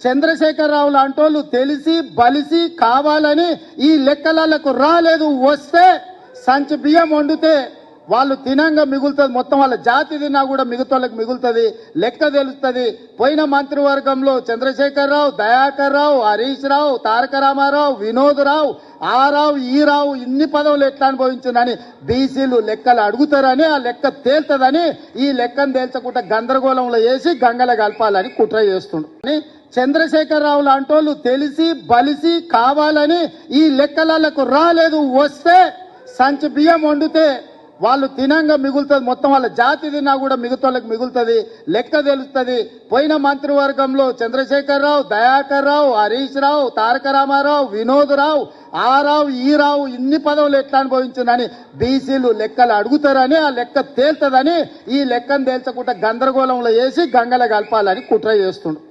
చంద్రశేఖరరావు లాంటోళ్ళు తెలిసి బలిసి కావాలని ఈ లెక్కలకు రాలేదు. వస్తే సంచి బియ్యం వండితే వాళ్ళు తినంగా మిగులుతుంది, మొత్తం వాళ్ళ జాతి తిన్నా కూడా మిగతాళ్ళకి మిగులుతుంది, లెక్క తెలుస్తుంది. పోయిన మంత్రివర్గంలో చంద్రశేఖరరావు, దయాకర్ రావు, హరీష్ రావు, తారక రామారావు, వినోద్ రావు, ఆ రావు ఈ రావు ఇన్ని పదవులు ఎట్లా అనుభవించిందని బీసీలు లెక్కలు అడుగుతారని, ఆ లెక్క తేల్తదని ఈ లెక్కను తేల్చకుండా గందరగోళంలో వేసి గంగల కలపాలని కుట్ర చేస్తుండు. చంద్రశేఖరరావు లాంటోళ్ళు తెలిసి బలిసి కావాలని ఈ లెక్కలకు రాలేదు. వస్తే సంచి బియ్యం వండితే వాళ్ళు తినంగా మిగులుతుంది, మొత్తం వాళ్ళ జాతి తిన్నా కూడా మిగతాళ్ళకి మిగులుతుంది, లెక్క తెలుస్తుంది. పోయిన మంత్రివర్గంలో చంద్రశేఖరరావు, దయాకర్ రావు, హరీష్ రావు, తారక రామారావు, వినోద్ రావు, ఆ రావు ఈ రావు ఇన్ని పదవులు ఎట్లా అనుభవించిందని బీసీలు లెక్కలు అడుగుతారని, ఆ లెక్క తేల్తదని ఈ లెక్కను తేల్చకుండా గందరగోళంలో వేసి గంగల కలపాలని కుట్ర చేస్తుండు.